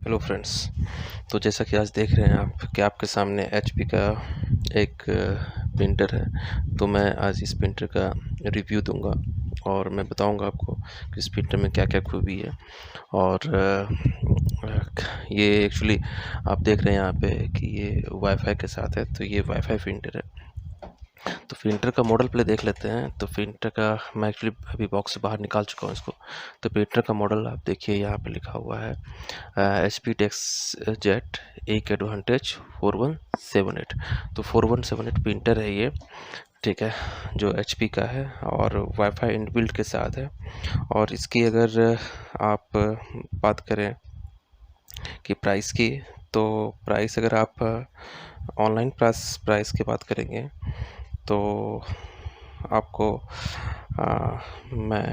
Hello friends, तो जैसा कि आज देख रहे हैं आप कि आपके सामने एचपी का एक प्रिंटर है। तो मैं आज इस प्रिंटर का रिव्यू दूंगा और मैं बताऊंगा आपको कि इस प्रिंटर में क्या क्या खूबी है। और ये एक्चुअली आप देख रहे हैं यहाँ पे कि ये वाईफाई के साथ है, तो ये वाईफाई प्रिंटर है। तो प्रिंटर का मॉडल पहले देख लेते हैं। तो प्रिंटर का मैं एक्चुअली अभी बॉक्स से बाहर निकाल चुका हूँ इसको। तो प्रिंटर का मॉडल आप देखिए, यहाँ पे लिखा हुआ है HP टेक्सजेट एक एडवांटेज 4178। तो 4178 प्रिंटर है ये, ठीक है, जो HP का है और वाईफाई इनबिल्ट के साथ है। और इसकी अगर आप बात करें कि प्राइस की, तो प्राइस अगर आप ऑनलाइन प्राइस की बात करेंगे तो आपको मैं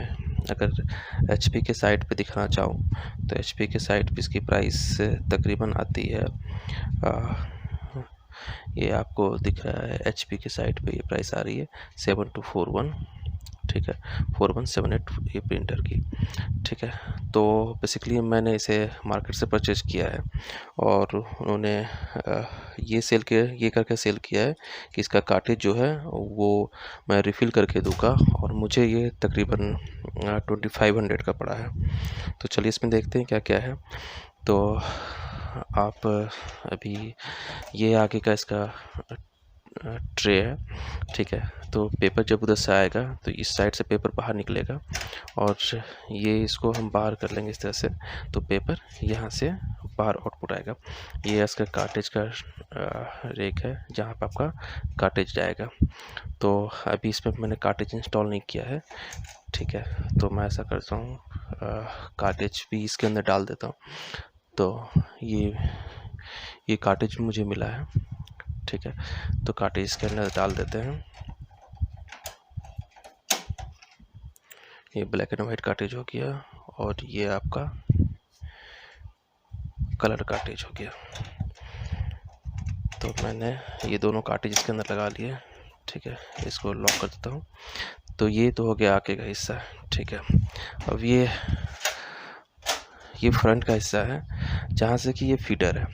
अगर HP के साइट पे दिखाना चाहूँ तो HP के साइट पे इसकी प्राइस तकरीबन आती है, ये आपको दिख रहा है HP के साइट पे ये प्राइस आ रही है 7241, ठीक है, 4178 ये प्रिंटर की, ठीक है। तो बेसिकली मैंने इसे मार्केट से परचेज किया है और उन्होंने ये करके सेल किया है कि इसका कार्ट्रिज जो है वो मैं रिफ़िल करके दूंगा और मुझे ये तकरीबन 2500 का पड़ा है। तो चलिए इसमें देखते हैं क्या क्या है। तो आप अभी ये आगे का इसका ट्रे है, ठीक है। तो पेपर जब उधर से आएगा तो इस साइड से पेपर बाहर निकलेगा और ये इसको हम बाहर कर लेंगे इस तरह से, तो पेपर यहाँ से बाहर आउटपुट आएगा। ये इसका कार्ट्रिज का रेक है जहाँ पर आपका कार्ट्रिज जाएगा। तो अभी इसमें मैंने कार्ट्रिज इंस्टॉल नहीं किया है, ठीक है। तो मैं ऐसा करता हूँ, कार्ट्रिज भी इसके अंदर डाल देता हूँ। तो ये कार्ट्रिज मुझे मिला है, ठीक है। तो कार्ट्रिज इसके अंदर डाल देते हैं। ये ब्लैक एंड वाइट कार्ट्रिज हो गया और ये आपका कलर कार्ट्रिज हो गया। तो मैंने ये दोनों कार्ट्रिज इसके अंदर लगा लिए, ठीक है। इसको लॉक कर देता हूँ। तो ये तो हो गया आगे का हिस्सा, ठीक है। अब ये फ्रंट का हिस्सा है जहाँ से कि ये फीडर है।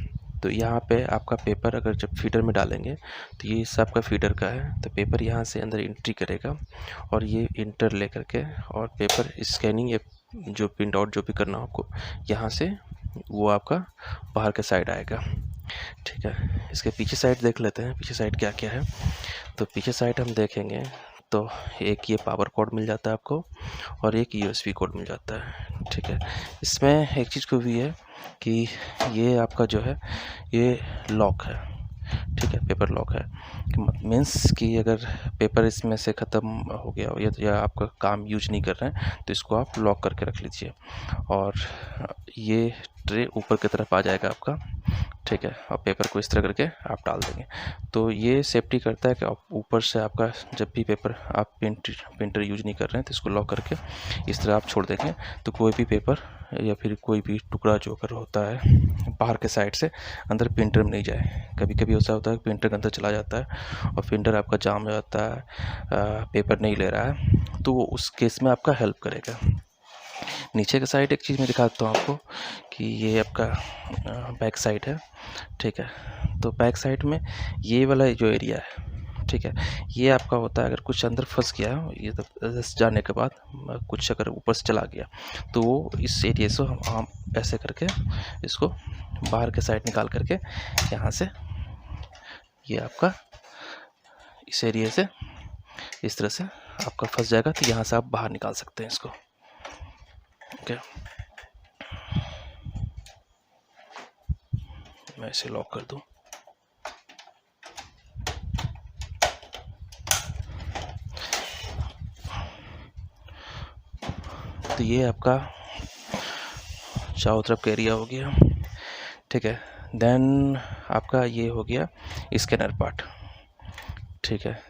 तो यहाँ पे आपका पेपर अगर जब फीडर में डालेंगे तो ये हिस्सा आपका फीडर का है। तो पेपर यहाँ से अंदर एंट्री करेगा और ये इंटर ले करके और पेपर स्कैनिंग या जो प्रिंट आउट जो भी करना हो आपको, यहाँ से वो आपका बाहर के साइड आएगा, ठीक है। इसके पीछे साइड देख लेते हैं, पीछे साइड क्या क्या है। तो पीछे साइड हम देखेंगे तो एक ये पावर कोड मिल जाता है आपको और एक USB कोड मिल जाता है, ठीक है। इसमें एक चीज़ को भी है कि ये आपका जो है ये लॉक है, ठीक है, पेपर लॉक है। मीन्स कि अगर पेपर इसमें से ख़त्म हो गया हो या आपका काम यूज नहीं कर रहे हैं तो इसको आप लॉक करके रख लीजिए और ये ट्रे ऊपर की तरफ आ जाएगा आपका, ठीक है। और पेपर को इस तरह करके आप डाल देंगे। तो ये सेफ्टी करता है कि आप ऊपर से आपका जब भी पेपर आप प्रिंटर यूज नहीं कर रहे हैं तो इसको लॉक करके इस तरह आप छोड़ देंगे तो कोई भी पेपर या फिर कोई भी टुकड़ा जो अगर होता है बाहर के साइड से अंदर प्रिंटर में नहीं जाए। कभी कभी ऐसा होता है कि प्रिंटर के अंदर चला जाता है और प्रिंटर आपका जाम हो जाता है, पेपर नहीं ले रहा है, तो वो उस केस में आपका हेल्प करेगा। नीचे का साइड एक चीज़ मैं दिखाता हूँ आपको कि ये आपका बैक साइड है, ठीक है। तो बैक साइड में ये वाला जो एरिया है, ठीक है, ये आपका होता है अगर कुछ अंदर फंस गया ये तो जाने के बाद कुछ अगर ऊपर से चला गया तो वो इस एरिया से हम ऐसे करके इसको बाहर के साइड निकाल करके यहाँ से ये आपका इस एरिया से इस तरह से आपका फंस जाएगा। तो यहाँ से आप बाहर निकाल सकते हैं इसको, ओके। मैं इसे लॉक कर दूं। तो ये आपका चारों तरफ का एरिया हो गया, ठीक है। देन आपका ये हो गया स्कैनर पार्ट, ठीक है।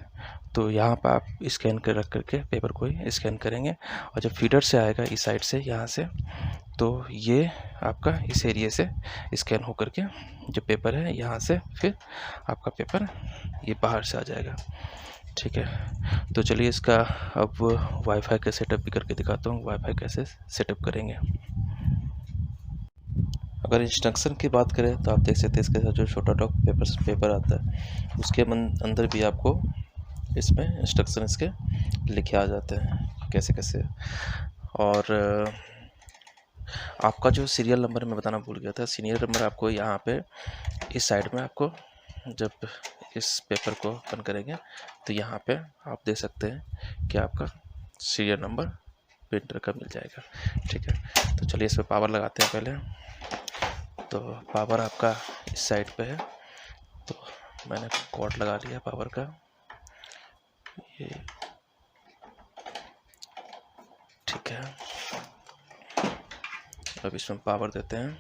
तो यहाँ पर आप स्कैन कर रख करके पेपर को ही स्कैन करेंगे और जब फीडर से आएगा इस साइड से यहाँ से, तो ये आपका इस एरिया से स्कैन हो करके जो पेपर है यहाँ से फिर आपका पेपर ये बाहर से आ जाएगा, ठीक है। तो चलिए इसका अब वाईफाई का सेटअप भी करके दिखाता हूँ, वाईफाई कैसे सेटअप करेंगे। अगर इंस्ट्रक्शन की बात करें तो आप देख सकते हैं इसके साथ जो छोटा डॉक पेपर आता है उसके अंदर भी आपको इसमें इंस्ट्रक्शन इसके लिखे आ जाते हैं कैसे कैसे। और आपका जो सीरियल नंबर मैं बताना भूल गया था, सीरियल नंबर आपको यहाँ पे इस साइड में आपको जब इस पेपर को ओपन करेंगे तो यहाँ पे आप देख सकते हैं कि आपका सीरियल नंबर प्रिंटर का मिल जाएगा। ठीक है, तो चलिए इस पर पावर लगाते हैं पहले। तो पावर आपका इस साइड पे है, तो मैंने कॉर्ड लगा लिया पावर का। ये ठीक है, अब इसमें पावर देते हैं।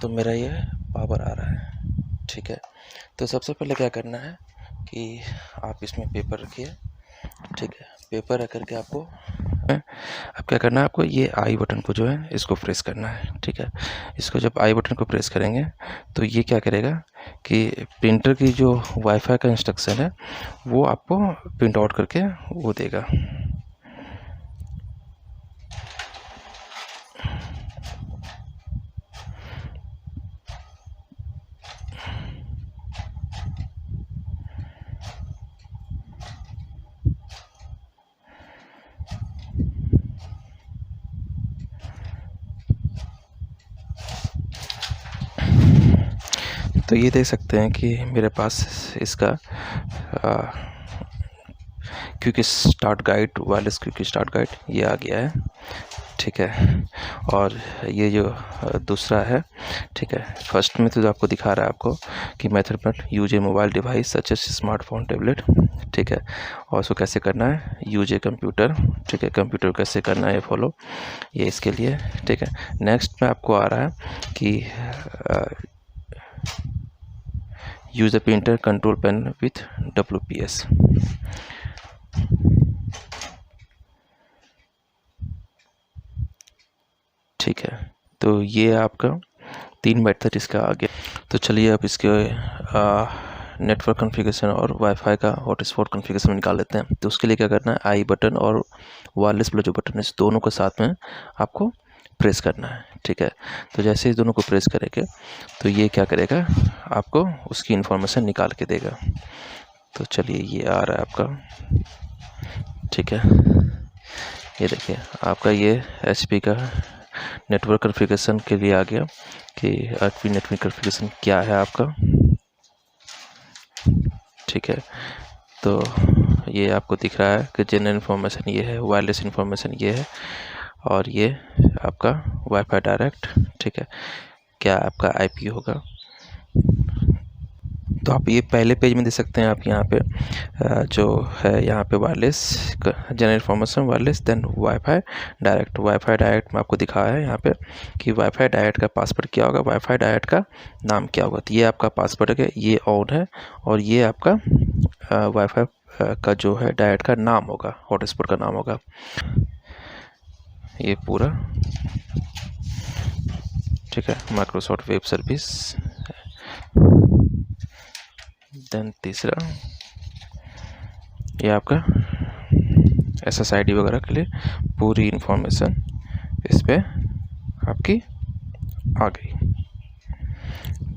तो मेरा ये पावर आ रहा है। ठीक है, तो सबसे पहले क्या करना है कि आप इसमें पेपर रखिए। ठीक है, पेपर रख करके आपको अब क्या करना है, आपको ये आई बटन को जो है इसको प्रेस करना है। ठीक है, इसको जब आई बटन को प्रेस करेंगे तो ये क्या करेगा कि प्रिंटर की जो वाईफाई का इंस्ट्रक्शन है वो आपको प्रिंट आउट करके वो देगा। तो ये देख सकते हैं कि मेरे पास इसका quick start guide, wireless quick start guide ये आ गया है। ठीक है, और ये जो दूसरा है, ठीक है, फर्स्ट में तो आपको दिखा रहा है आपको कि मेथड पर use a mobile device such as smartphone, tablet. ठीक है, और उसको कैसे करना है, यूज ए कंप्यूटर। ठीक है, कंप्यूटर कैसे करना है फॉलो, ये इसके लिए। ठीक है, नेक्स्ट में आपको आ रहा है कि use a printer control panel with WPS। ठीक है, तो ये आपका 3 मेथड इसका आ गया। तो चलिए अब इसके नेटवर्क कॉन्फ़िगरेशन और वाईफाई का हॉटस्पॉट कॉन्फ़िगरेशन निकाल लेते हैं। तो उसके लिए क्या करना है, आई बटन और वायरलेस वाला जो बटन है इस दोनों को साथ में आपको प्रेस करना है। ठीक है, तो जैसे इस दोनों को प्रेस करेंगे तो ये क्या करेगा, आपको उसकी इन्फॉर्मेशन निकाल के देगा। तो चलिए ये आ रहा है आपका। ठीक है, ये देखिए आपका ये HP का नेटवर्क कॉन्फ़िगरेशन के लिए आ गया कि HP नेटवर्क कॉन्फ़िगरेशन क्या है आपका। ठीक है, तो ये आपको दिख रहा है कि जनरल इन्फॉर्मेशन ये है, वायरलेस इन्फॉर्मेशन ये है, और ये आपका वाईफाई डायरेक्ट। ठीक है, क्या आपका IP होगा। तो आप ये पहले पेज में देख सकते हैं, आप यहाँ पे जो है यहाँ पे wireless general information wireless, then wifi direct. Wifi direct में आपको दिखाया है यहाँ पे कि वाईफाई डायरेक्ट का पासवर्ड क्या होगा, वाईफाई डायरेक्ट का नाम क्या होगा। तो ये आपका पासवर्ड है, ये ऑन है, और ये आपका वाईफाई का जो है डायरेक्ट का नाम होगा, हॉटस्पॉट का नाम होगा ये पूरा। ठीक है, माइक्रोसॉफ्ट वेब सर्विस। देन तीसरा ये आपका SSID वगैरह के लिए पूरी इंफॉर्मेशन इस पे आपकी आ गई।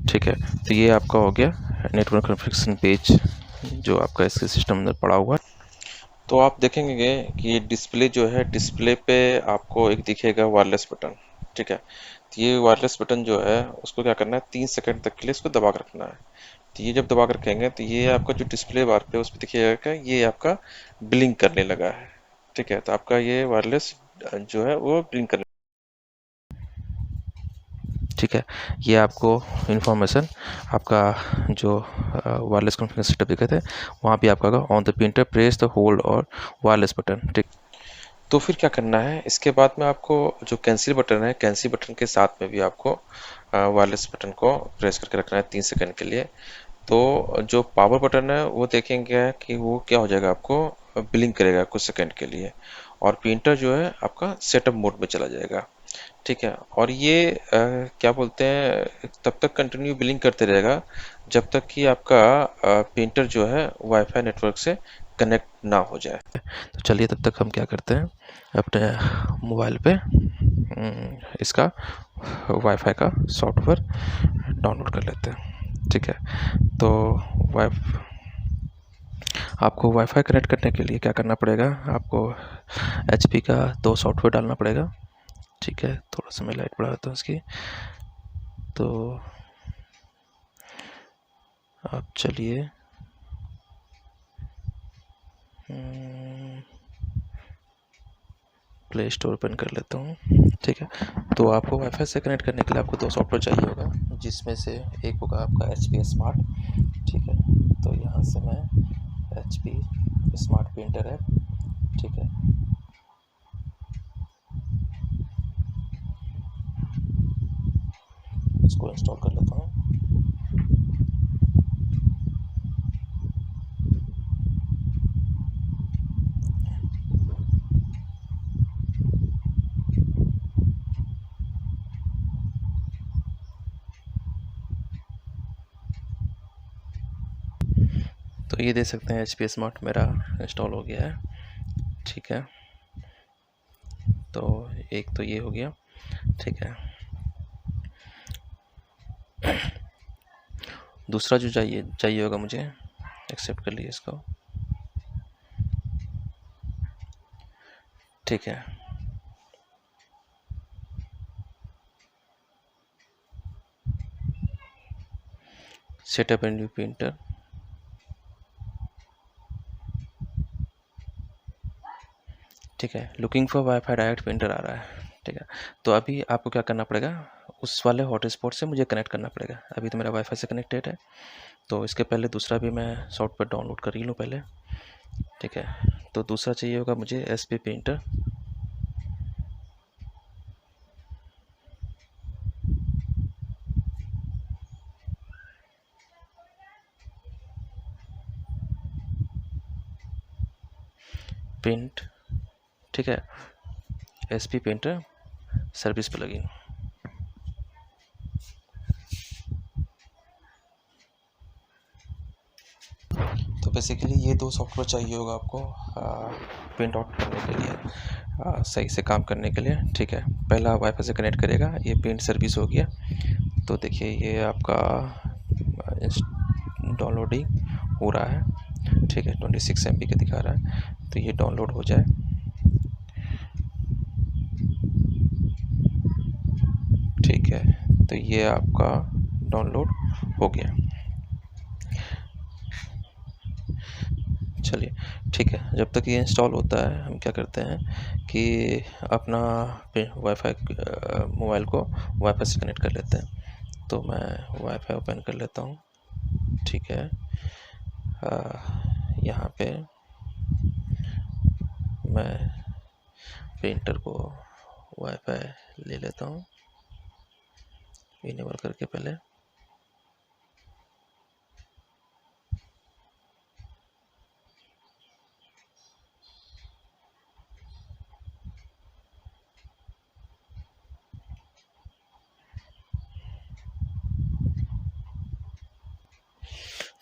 ठीक है, तो ये आपका हो गया नेटवर्क कॉन्फ़िगरेशन पेज जो आपका इसके सिस्टम अंदर पड़ा हुआ है। तो आप देखेंगे कि ये डिस्प्ले जो है, डिस्प्ले पे आपको एक दिखेगा वायरलेस बटन। ठीक है, तो ये वायरलेस बटन जो है उसको क्या करना है, 3 सेकंड तक के लिए इसको दबा कर रखना है। तो ये जब दबा कर रखेंगे तो ये आपका जो डिस्प्ले बार पे उस पर दिखेगा कि ये आपका ब्लिंक करने लगा है। ठीक है, तो आपका ये वायरलेस जो है वो ब्लिंक करने। ठीक है, ये आपको इन्फॉर्मेशन आपका जो वायरलेस कॉन्फ़िगरेशन सेटअप दिखे थे वहाँ भी आपका on the printer press the hold और वायरलेस बटन। ठीक, तो फिर क्या करना है, इसके बाद में आपको जो कैंसिल बटन है, कैंसिल बटन के साथ में भी आपको वायरलेस बटन को प्रेस करके रखना है 3 सेकंड के लिए। तो जो पावर बटन है वो देखेंगे कि वो क्या हो जाएगा, आपको ब्लिंक करेगा कुछ सेकंड के लिए, और प्रिंटर जो है आपका सेटअप मोड में चला जाएगा। ठीक है। और ये क्या बोलते हैं, तब तक कंटिन्यू बिलिंग करते रहेगा जब तक कि आपका प्रिंटर जो है वाईफाई नेटवर्क से कनेक्ट ना हो जाए। तो चलिए तब तक हम क्या करते हैं, अपने मोबाइल पे इसका वाईफाई का सॉफ्टवेयर डाउनलोड कर लेते हैं। ठीक है। तो वाई आपको वाईफाई कनेक्ट करने के लिए क्या करना पड़ेगा, आपको एचपी का 2 सॉफ्टवेयर डालना पड़ेगा। ठीक है, थोड़ा सा मैं लाइट बढ़ा देता हूँ इसकी। तो आप चलिए प्ले स्टोर ओपन कर लेता हूँ। ठीक है। तो आपको वाईफाई से कनेक्ट करने के लिए आपको 2 सॉफ्टवेयर चाहिए होगा, जिसमें से एक होगा आपका एच पी स्मार्ट। ठीक है। तो यहाँ से मैं H P smart printer app, ठीक है, इसको इंस्टॉल कर लेता हूँ। तो ये देख सकते हैं एच पी स्मार्ट मेरा इंस्टॉल हो गया है। ठीक है। तो एक तो ये हो गया। ठीक है। दूसरा जो चाहिए होगा मुझे, एक्सेप्ट कर लीजिए इसको। ठीक है। Setup and new printer. ठीक है। Looking for wifi direct printer आ रहा है। ठीक है। तो अभी आपको क्या करना पड़ेगा, उस वाले हॉटस्पॉट से मुझे कनेक्ट करना पड़ेगा। अभी तो मेरा वाईफाई से कनेक्टेड है, तो इसके पहले दूसरा भी मैं सॉफ्टवेयर डाउनलोड कर ही लूँ पहले। ठीक है। तो दूसरा चाहिए होगा मुझे एस पी प्रिंटर। प्रिंट। ठीक है। S P printer service plugin. तो बेसिकली ये 2 सॉफ्टवेयर चाहिए होगा आपको प्रिंट आउट करने के लिए, सही से काम करने के लिए। ठीक है। पहला वाईफाई से कनेक्ट करेगा, ये प्रिंट सर्विस हो गया। तो देखिए ये आपका डाउनलोडिंग हो रहा है। ठीक है। 26 MB का दिखा रहा है, तो ये डाउनलोड हो जाए। ठीक है। तो ये आपका डाउनलोड हो गया। चलिए ठीक है, जब तक ये इंस्टॉल होता है हम क्या करते हैं कि अपना वाईफाई मोबाइल को वाईफाई से कनेक्ट कर लेते हैं। तो मैं वाईफाई ओपन कर लेता हूँ। ठीक है। यहाँ पे मैं प्रिंटर को वाईफाई ले लेता हूँ इनेबल करके पहले।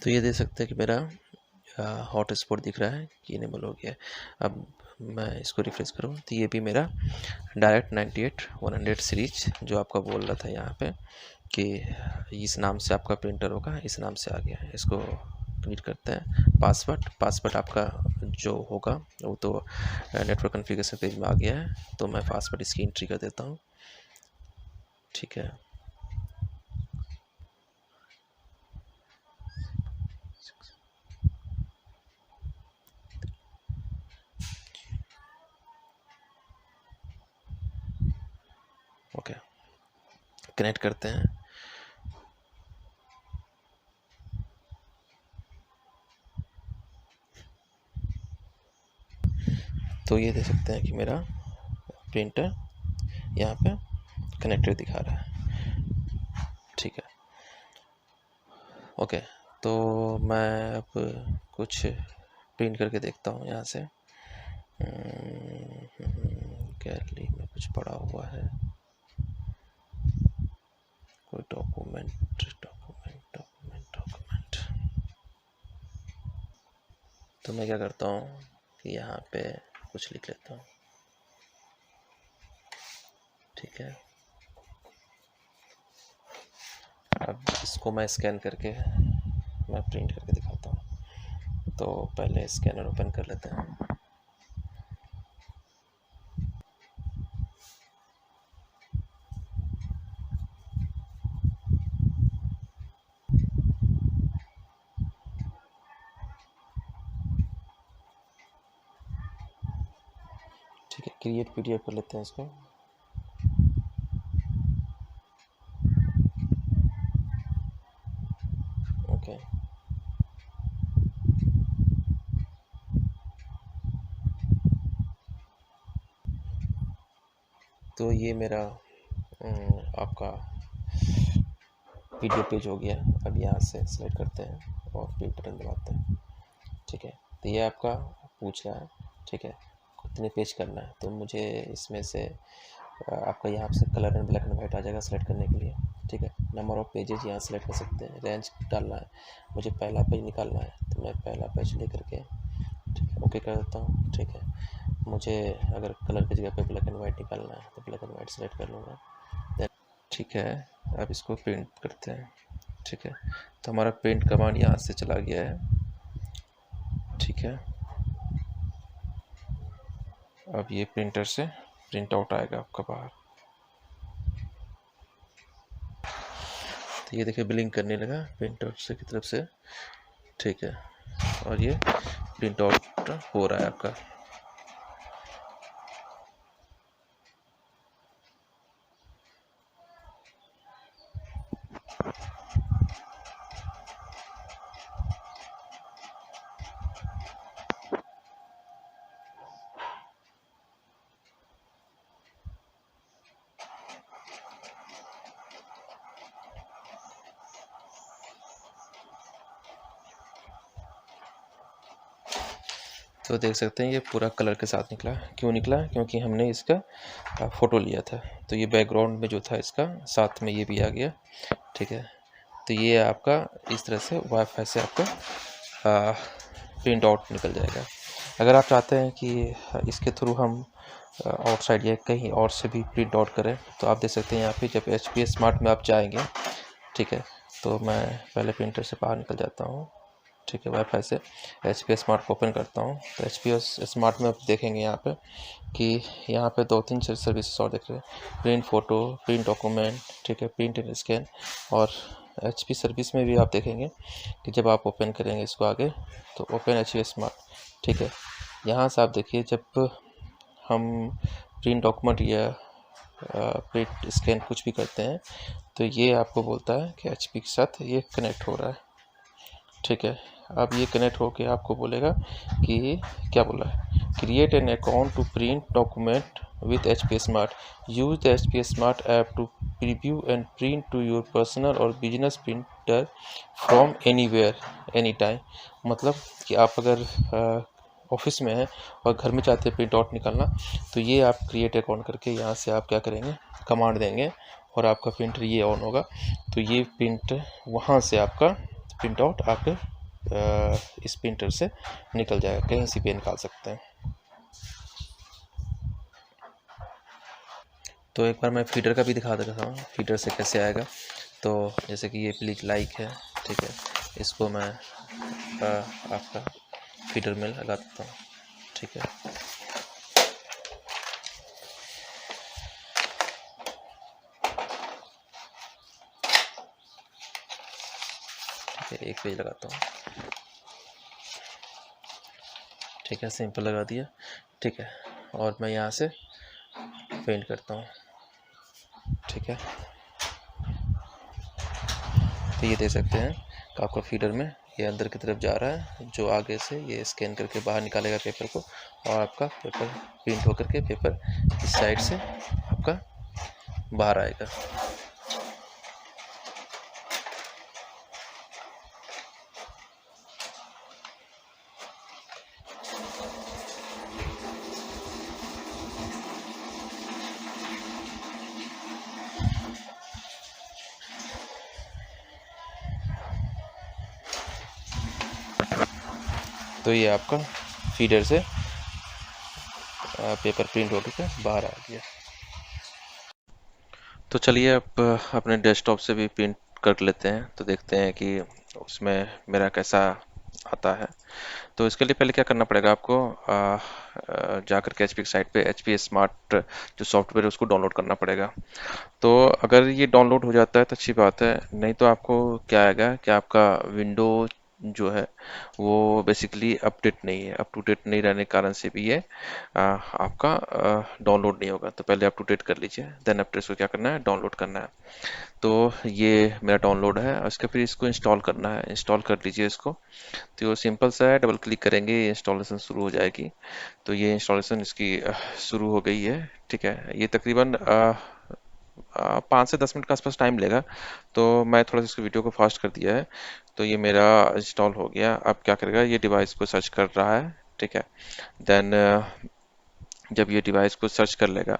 तो ये देख सकते हैं कि मेरा हॉटस्पॉट दिख रहा है कि इनेबल हो गया है। अब मैं इसको रिफ्रेश करूँ तो ये भी मेरा डायरेक्ट 98 100 सीरीज जो आपका बोल रहा था यहाँ पे कि इस नाम से आपका प्रिंटर होगा, इस नाम से आ गया है। इसको क्लिक करते हैं। पासवर्ड आपका जो होगा वो तो नेटवर्क कॉन्फ़िगरेशन पेज में आ गया है, तो मैं पासवर्ड इसकी एंट्री कर देता हूँ। ठीक है। ओके, कनेक्ट करते हैं। तो ये देख सकते हैं कि मेरा प्रिंटर यहाँ पे कनेक्टेड दिखा रहा है। ठीक है। ओके। तो मैं अब कुछ प्रिंट करके देखता हूँ यहाँ से। गैलरी में कुछ पड़ा हुआ है। कोई डॉक्यूमेंट डॉक्यूमेंट डॉक्यूमेंट डॉक्यूमेंट। तो मैं क्या करता हूँ कि यहाँ पे कुछ लिख लेता हूँ, ठीक है। अब इसको मैं स्कैन करके मैं प्रिंट करके दिखाता हूँ। तो पहले स्कैनर ओपन कर लेते हैं। ठीक है, क्रिएट पीडीएफ कर लेते हैं इसको। ओके, तो ये मेरा आपका पीडीएफ पेज हो गया। अब यहाँ से सेलेक्ट करते हैं और प्रिंट बटन दबाते हैं, ठीक है। तो ये आपका पूछ रहा है, ठीक है, कितने पेज करना है। तो मुझे इसमें से आपका यहाँ से colour and black and white आ जाएगा सेलेक्ट करने के लिए, ठीक है। नंबर ऑफ पेजेज यहाँ सेलेक्ट कर सकते हैं। रेंज डालना है, मुझे पहला पेज निकालना है, तो मैं पहला पेज ले करके ठीक है ओके कर देता हूँ, ठीक है। मुझे अगर कलर की जगह पे ब्लैक एंड वाइट निकालना है तो ब्लैक एंड वाइट सेलेक्ट कर लूँगा, ठीक है। अब इसको प्रिंट करते हैं, ठीक है। तो हमारा प्रिंट कमांड यहाँ से चला गया है, ठीक है। अब ये प्रिंटर से प्रिंट आउट आएगा आपका बाहर। तो ये देखिए ब्लिंक करने लगा प्रिंटर से की तरफ से, ठीक है। और ये प्रिंट आउट हो रहा है आपका। तो देख सकते हैं ये पूरा कलर के साथ निकला। क्यों निकला? क्योंकि हमने इसका फ़ोटो लिया था। तो ये बैकग्राउंड में जो था इसका साथ में ये भी आ गया, ठीक है। तो ये आपका इस तरह से वाईफाई से आपका प्रिंट आउट निकल जाएगा। अगर आप चाहते हैं कि इसके थ्रू हम आउटसाइड या कहीं और से भी प्रिंट आउट करें, तो आप देख सकते हैं यहाँ पे जब HP स्मार्ट में आप जाएंगे, ठीक है। तो मैं पहले प्रिंटर से बाहर निकल जाता हूँ, ठीक है। वाईफाई से HP स्मार्ट को ओपन करता हूँ। तो HP स्मार्ट में आप देखेंगे यहाँ पे कि यहाँ पे 2-3 सर्विसेज और दिख रहे हैं, प्रिंट फ़ोटो, प्रिंट डॉक्यूमेंट, ठीक है, प्रिंट एंड स्कैन। और HP सर्विस में भी आप देखेंगे कि जब आप ओपन करेंगे इसको आगे, तो ओपन HP स्मार्ट, ठीक है। यहाँ से आप देखिए जब हम प्रिंट डॉक्यूमेंट या प्रिंट स्कैन कुछ भी करते हैं, तो ये आपको बोलता है कि HP के साथ ये कनेक्ट हो रहा है, ठीक है। अब ये कनेक्ट होके आपको बोलेगा कि क्या बोला है, create an account to print document with HP smart, use the HP smart app to preview and print to your personal or business printer from anywhere any time. मतलब कि आप अगर ऑफिस में हैं और घर में चाहते हैं प्रिंट आउट निकालना, तो ये आप क्रिएट अकाउंट करके यहाँ से आप क्या करेंगे, कमांड देंगे और आपका प्रिंटर ये ऑन होगा। तो ये प्रिंट वहाँ से आपका प्रिंट आउट आपके इस प्रिंटर से निकल जाएगा, कहीं से भी निकाल सकते हैं। तो एक बार मैं फीडर का भी दिखा देता हूँ, फीडर से कैसे आएगा। तो जैसे कि ये प्लीज लाइक है, ठीक है, इसको मैं आपका फीडर में लगा देता हूँ, ठीक है। ठीक है, एक पेज लगाता हूँ, ठीक है, सिंपल लगा दिया, ठीक है। और मैं यहाँ से पेंट करता हूँ, ठीक है। तो ये देख सकते हैं कि आपका फीडर में ये अंदर की तरफ जा रहा है, जो आगे से ये स्कैन करके बाहर निकालेगा पेपर को, और आपका पेपर प्रिंट होकर के पेपर इस साइड से आपका बाहर आएगा। तो ये आपका फीडर से पेपर प्रिंट हो के बाहर आ गया। तो चलिए अब अपने डेस्कटॉप से भी प्रिंट कर लेते हैं, तो देखते हैं कि उसमें मेरा कैसा आता है। तो इसके लिए पहले क्या करना पड़ेगा आपको, जाकर के एचपी की साइट पे एचपी स्मार्ट जो सॉफ्टवेयर है उसको डाउनलोड करना पड़ेगा। तो अगर ये डाउनलोड हो जाता है तो अच्छी बात है, नहीं तो आपको क्या आएगा कि आपका विंडो जो है वो बेसिकली अपडेट नहीं है, अप टू डेट नहीं रहने के कारण से भी ये आपका डाउनलोड नहीं होगा। तो पहले अप टू डेट कर लीजिए, देन आफ्टर इसको क्या करना है, डाउनलोड करना है। तो ये मेरा डाउनलोड है, उसके फिर इसको इंस्टॉल करना है, इंस्टॉल कर लीजिए इसको। तो ये सिंपल सा है, डबल क्लिक करेंगे ये इंस्टॉलेशन शुरू हो जाएगी। तो ये इंस्टॉलेशन इसकी शुरू हो गई है। ठीक है, ये तकरीबन 5 से 10 मिनट का आसपास टाइम लेगा। तो मैं थोड़ा सा इसको वीडियो को फास्ट कर दिया है। तो ये मेरा इंस्टॉल हो गया। अब क्या करेगा, ये डिवाइस को सर्च कर रहा है। ठीक है, देन जब ये डिवाइस को सर्च कर लेगा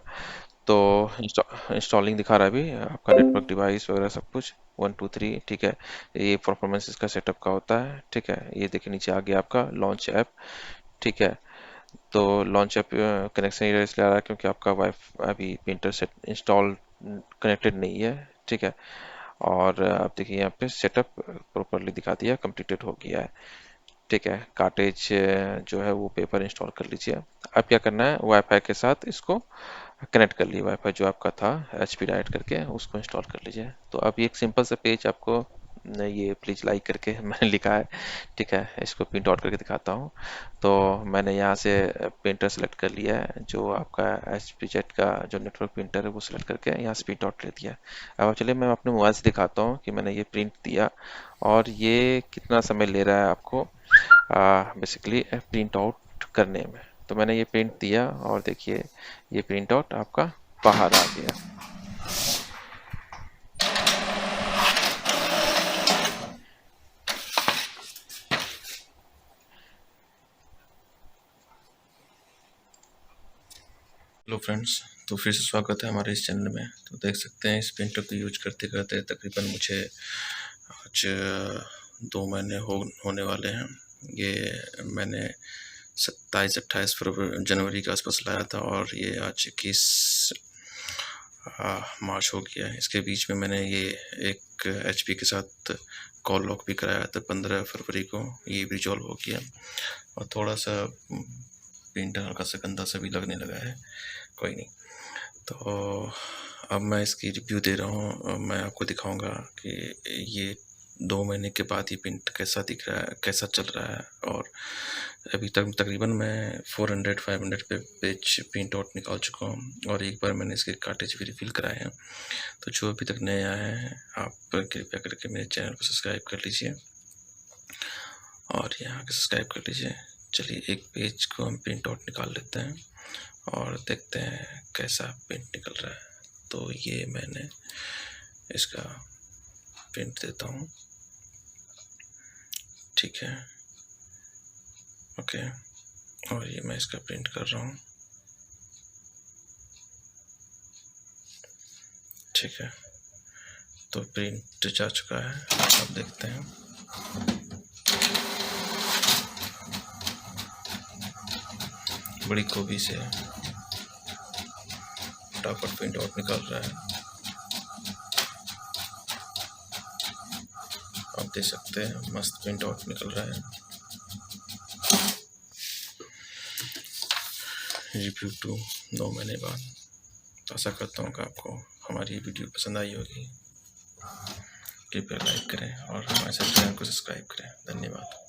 तो इंस्टॉलिंग दिखा रहा है अभी आपका नेटवर्क डिवाइस वगैरह सब कुछ 1 2 3। ठीक है, ये परफॉर्मेंस इसका सेटअप का होता है। ठीक है, ये देखिए नीचे आ गया आपका लॉन्च ऐप। ठीक है, तो लॉन्च ऐप कनेक्शन एरर इसलिए आ रहा है क्योंकि आपका वाईफाई अभी प्रिंटर सेट इंस्टॉल कनेक्टेड नहीं है। ठीक है, और आप देखिए यहाँ पे सेटअप प्रॉपरली दिखा दिया, कंप्लीटेड हो गया है। ठीक है, कार्टेज जो है वो पेपर इंस्टॉल कर लीजिए। अब क्या करना है, वाईफाई के साथ इसको कनेक्ट कर लिए, वाईफाई जो आपका था एचपी डायरेक्ट करके उसको इंस्टॉल कर लीजिए। तो अब ये एक सिंपल सा पेज आपको ये प्लीज लाइक करके मैंने लिखा है। ठीक है, इसको प्रिंट आउट करके दिखाता हूँ। तो मैंने यहाँ से प्रिंटर सेलेक्ट कर लिया है, जो आपका एच पी जेट का जो नेटवर्क प्रिंटर है वो सिलेक्ट करके यहाँ से प्रिंट आउट ले दिया है। अब चलिए मैं अपने मोबाइल से दिखाता हूँ कि मैंने ये प्रिंट दिया और ये कितना समय ले रहा है आपको बेसिकली प्रिंट आउट करने में। तो मैंने ये प्रिंट दिया और देखिए ये प्रिंट आउट आपका बाहर आ गया। हेलो फ्रेंड्स, तो फिर से स्वागत है हमारे इस चैनल में। तो देख सकते हैं इस प्रिंटर को यूज करते करते तकरीबन मुझे आज 2 महीने होने वाले हैं। ये मैंने 27-28 जनवरी के आसपास लाया था और ये आज 21 मार्च हो गया है। इसके बीच में मैंने ये एक एचपी के साथ कॉल लॉक भी कराया था 15 फरवरी को, ये भी रिजॉल्व हो गया और थोड़ा सा प्रिंटर हल्का सा गंदा सा भी लगने लगा है, कोई नहीं। तो अब मैं इसकी रिव्यू दे रहा हूँ, मैं आपको दिखाऊंगा कि ये 2 महीने के बाद ये प्रिंट कैसा दिख रहा है, कैसा चल रहा है। और अभी तक तकरीबन मैं 400-500 पेज प्रिंट आउट निकाल चुका हूँ और एक बार मैंने इसके कार्टेज भी रिफिल कराए हैं। तो जो अभी तक नए आए हैं आप कृपया करके मेरे चैनल को सब्सक्राइब कर लीजिए और यहाँ सब्सक्राइब कर लीजिए। चलिए एक पेज को हम प्रिंट आउट निकाल लेते हैं और देखते हैं कैसा प्रिंट निकल रहा है। तो ये मैंने इसका प्रिंट देता हूँ। ठीक है, ओके, और ये मैं इसका प्रिंट कर रहा हूँ। ठीक है, तो प्रिंट जा चुका है, अब देखते हैं। बड़ी खूबी से फटाफट प्रिंट आउट निकल रहा है, आप देख सकते हैं मस्त प्रिंट आउट निकल रहा है। रिव्यू 2 महीने बाद। आशा करता हूँ कि आपको हमारी वीडियो पसंद आई होगी। कृपया लाइक करें और हमारे चैनल को सब्सक्राइब करें। धन्यवाद।